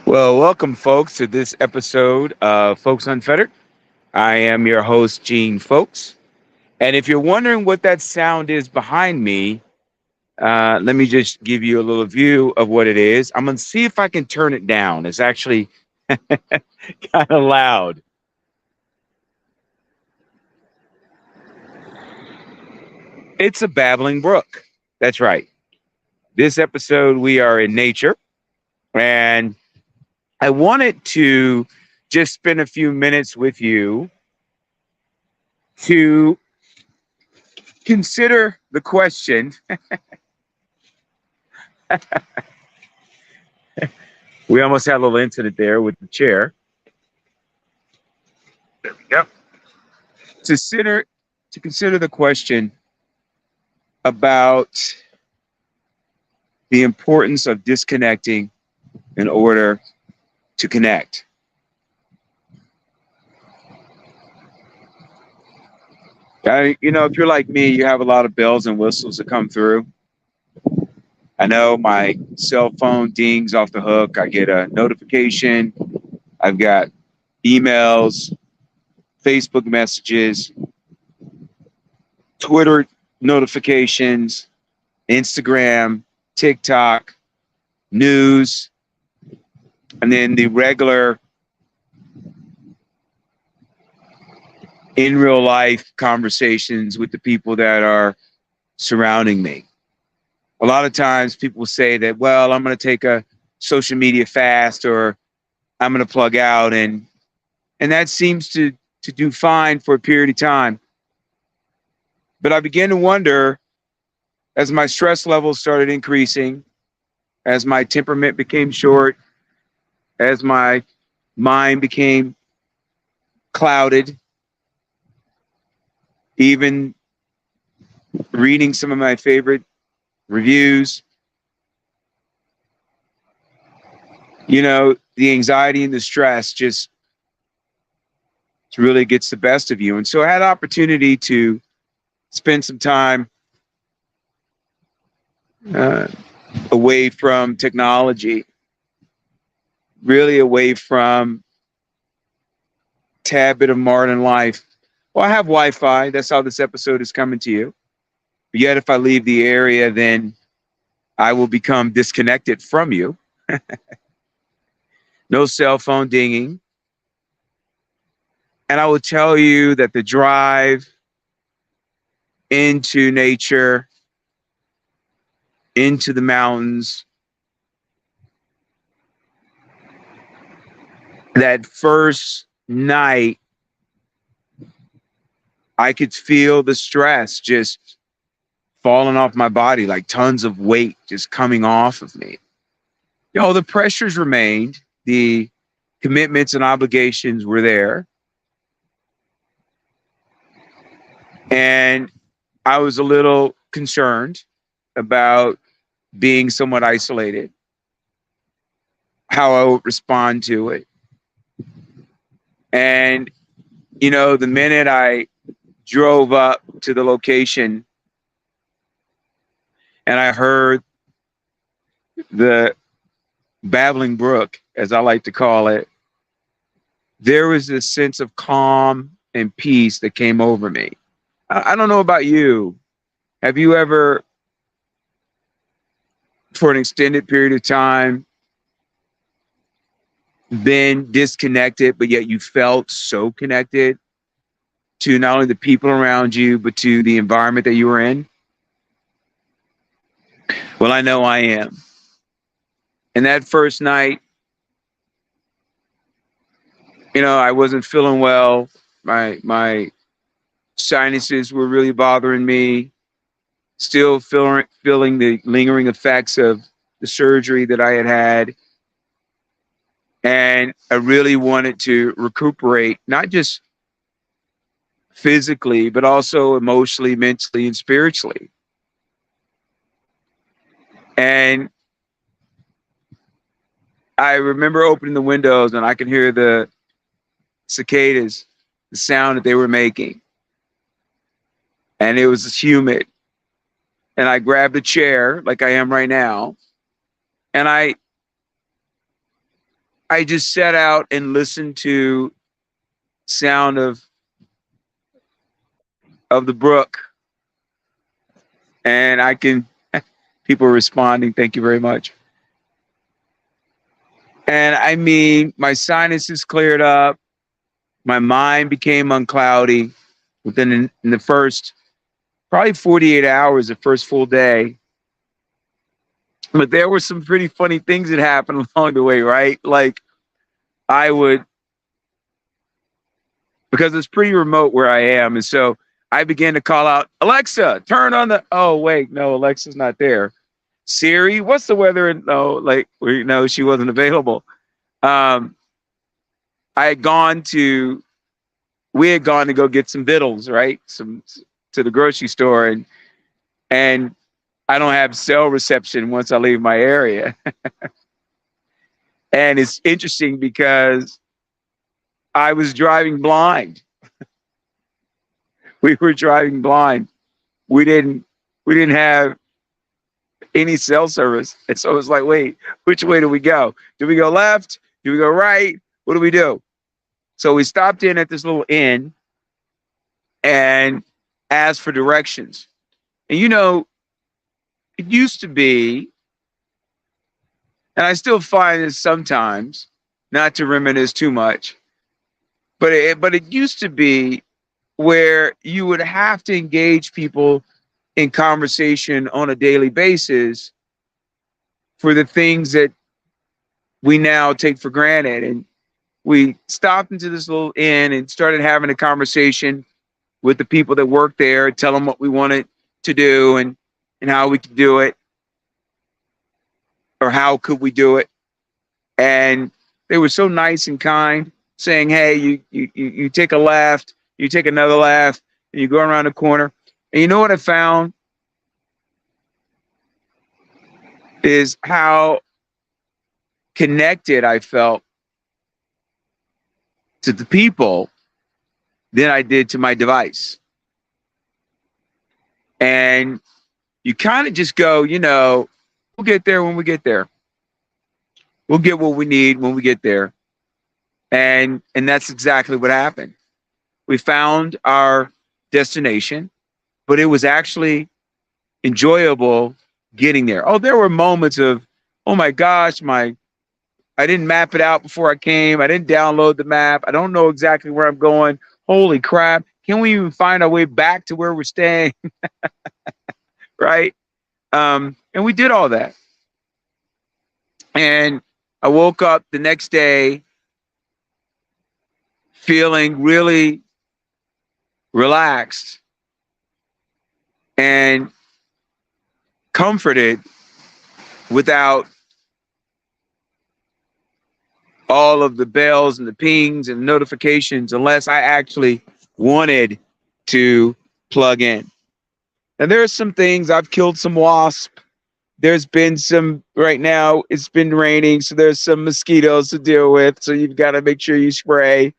Well, welcome, folks, to this episode of Folks Unfettered. I am your host, Gene Folks. And if you're wondering what that sound is behind me, let me just give you a little view of what it is. I'm going to see if I can turn it down. It's actually kind of loud. It's a babbling brook. That's right. This episode, we are in nature. And I wanted to just spend a few minutes with you to consider the question. We almost had a little incident there with the chair. There we go. To consider the question about the importance of disconnecting in order to connect. If you're like me, you have a lot of bells and whistles that come through. I know my cell phone dings off the hook. I get a notification. I've got emails, Facebook messages, Twitter notifications, Instagram, TikTok, news, and then the regular in real life conversations with the people that are surrounding me. A lot of times people say that, well, I'm going to take a social media fast or I'm going to plug out. And that seems to do fine for a period of time. But I began to wonder, as my stress levels started increasing, as my temperament became short, as my mind became clouded, even reading some of my favorite reviews, the anxiety and the stress just really gets the best of you. And so I had an opportunity to spend some time away from technology, really away from tad bit of modern life. Well, I have Wi-Fi. That's how this episode is coming to you. But yet, if I leave the area, then I will become disconnected from you. No cell phone dinging. And I will tell you that the drive into nature, into the mountains, that first night, I could feel the stress just falling off my body, like tons of weight just coming off of me. The pressures remained, the commitments and obligations were there. And I was a little concerned about being somewhat isolated, how I would respond to it. And, the minute I drove up to the location and I heard the babbling brook, as I like to call it, there was this sense of calm and peace that came over me. I don't know about you. Have you ever, for an extended period of time, been disconnected, but yet you felt so connected to not only the people around you, but to the environment that you were in? Well, I know I am. And that first night, I wasn't feeling well. My sinuses were really bothering me. Still feeling the lingering effects of the surgery that I had. And I really wanted to recuperate, not just physically, but also emotionally, mentally, and spiritually. And I remember opening the windows and I could hear the cicadas, the sound that they were making. And it was humid. And I grabbed a chair like I am right now. And I I just sat out and listened to sound of the brook, and I can people responding. Thank you very much. And I mean, my sinuses cleared up. My mind became uncloudy within in the first probably 48 hours, the first full day. But there were some pretty funny things that happened along the way, right? Like I would, because it's pretty remote where I am. And so I began to call out, Alexa, turn on the, oh, wait, no, Alexa's not there. Siri, what's the weather? No, like, no, she wasn't available. Um, I had gone to, we had gone to go get some victuals, right? Some to the grocery store, and I don't have cell reception once I leave my area. And it's interesting because I was driving blind. We were driving blind. We didn't have any cell service. And so it was like, wait, which way do we go? Do we go left? Do we go right? What do we do? So we stopped in at this little inn and asked for directions. And you know, it used to be, and I still find this sometimes, not to reminisce too much, but it used to be where you would have to engage people in conversation on a daily basis for the things that we now take for granted. And we stopped into this little inn and started having a conversation with the people that work there, tell them what we wanted to do and how we could do it, or how could we do it. And they were so nice and kind, saying, hey, you take a left, you take another left, and you go around the corner. And you know what I found is how connected I felt to the people than I did to my device. And you kind of just go, you know, we'll get there when we get there. We'll get what we need when we get there. And that's exactly what happened. We found our destination, but it was actually enjoyable getting there. Oh, there were moments of, oh my gosh, I didn't map it out before I came. I didn't download the map. I don't know exactly where I'm going. Holy crap. Can we even find our way back to where we're staying? Right? And we did all that. And I woke up the next day feeling really relaxed and comforted without all of the bells and the pings and notifications, unless I actually wanted to plug in. And there are some things, I've killed some wasps. There's been some, right now it's been raining, so there's some mosquitoes to deal with. So you've got to make sure you spray.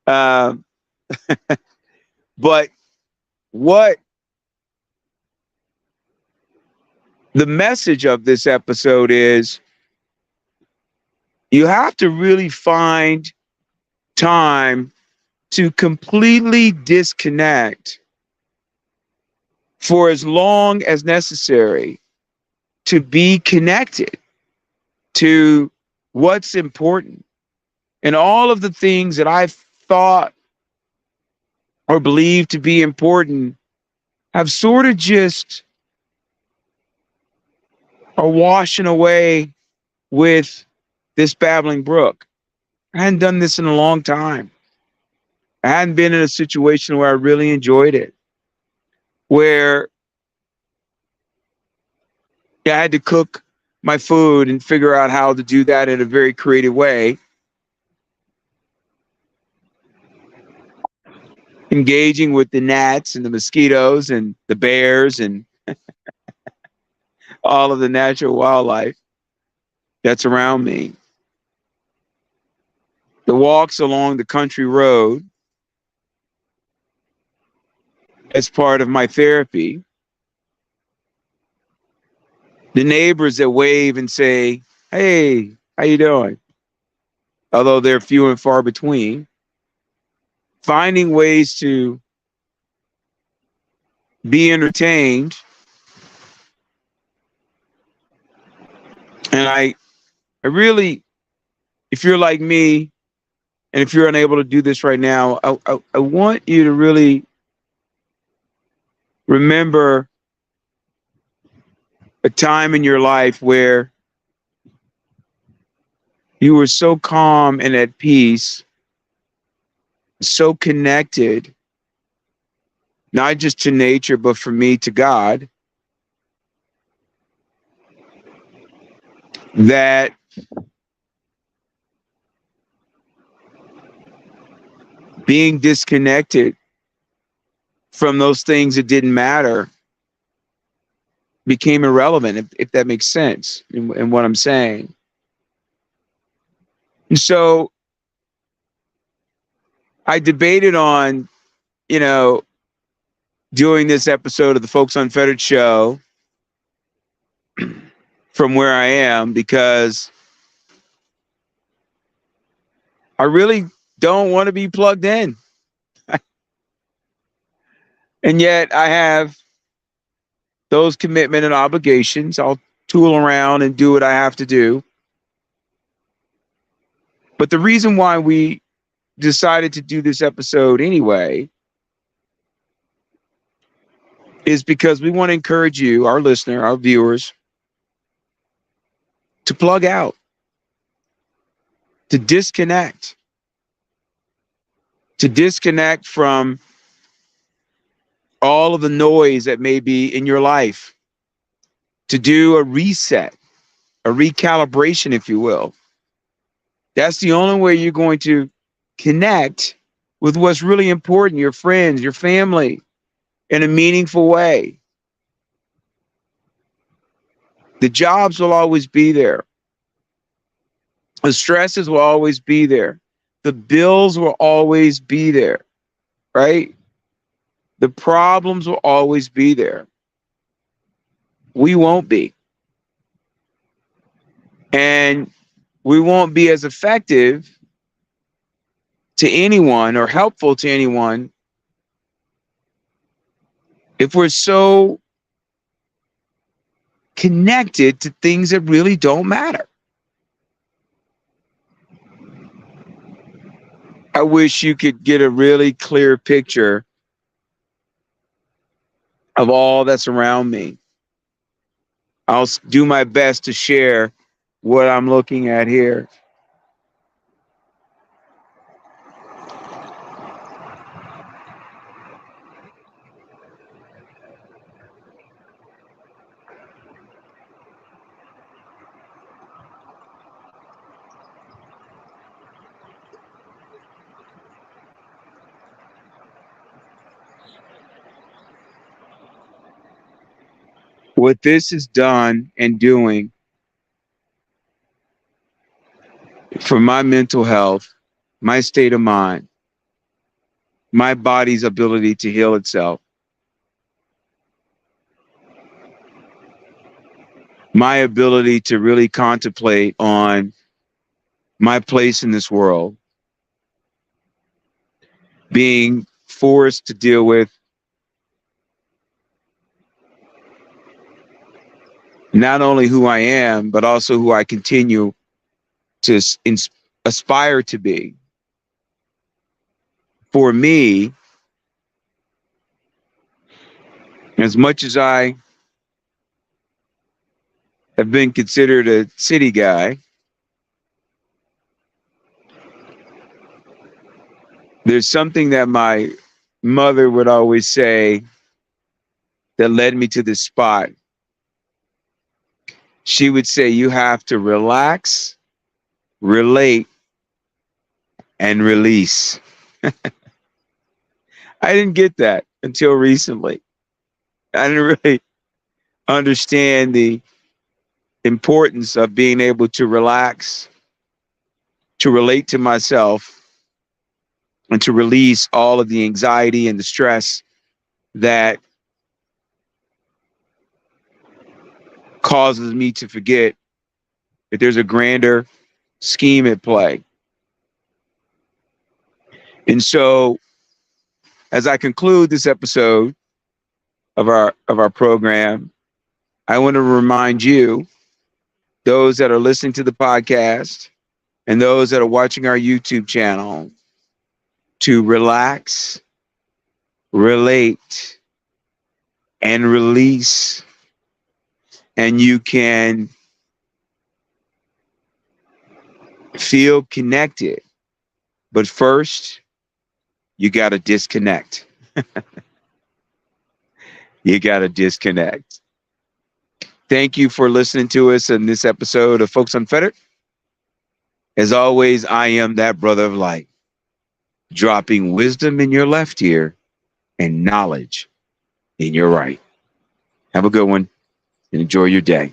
But what the message of this episode is, you have to really find time to completely disconnect for as long as necessary to be connected to what's important. And all of the things that I've thought or believed to be important have sort of just are washing away with this babbling brook. I hadn't done this in a long time. I hadn't been in a situation where I really enjoyed it, where I had to cook my food and figure out how to do that in a very creative way. Engaging with the gnats and the mosquitoes and the bears and all of the natural wildlife that's around me. The walks along the country road as part of my therapy. The neighbors that wave and say, hey, how you doing? although they're few and far between, finding ways to be entertained. And I really, if you're like me, and if you're unable to do this right now, I want you to really remember a time in your life where you were so calm and at peace, so connected, not just to nature, but for me, to God, that being disconnected from those things that didn't matter became irrelevant, if that makes sense in what I'm saying. And so I debated on, you know, doing this episode of the Folks Unfettered show from where I am, because I really don't want to be plugged in. And yet I have those commitment and obligations. I'll tool around and do what I have to do. But the reason why we decided to do this episode anyway is because we want to encourage you, our listener, our viewers, to plug out, to disconnect from all of the noise that may be in your life, to do a reset, a recalibration, if you will. That's the only way you're going to connect with what's really important, your friends, your family, in a meaningful way. The jobs will always be there. The stresses will always be there. The bills will always be there, right? The problems will always be there. We won't be. And we won't be as effective to anyone or helpful to anyone if we're so connected to things that really don't matter. I wish you could get a really clear picture of all that's around me. I'll do my best to share what I'm looking at here. What this is done and doing for my mental health, my state of mind, my body's ability to heal itself, my ability to really contemplate on my place in this world, being forced to deal with not only who I am, but also who I continue to aspire to be. For me, as much as I have been considered a city guy, there's something that my mother would always say that led me to this spot. She would say, you have to relax, relate, and release. I didn't get that until recently. I didn't really understand the importance of being able to relax, to relate to myself, and to release all of the anxiety and the stress that causes me to forget that there's a grander scheme at play. And so as I conclude this episode of our program, I want to remind you, those that are listening to the podcast and those that are watching our YouTube channel, to relax, relate, and release. And you can feel connected. But first, you got to disconnect. You got to disconnect. Thank you for listening to us in this episode of Folks Unfettered. As always, I am that brother of light, dropping wisdom in your left ear and knowledge in your right. Have a good one and enjoy your day.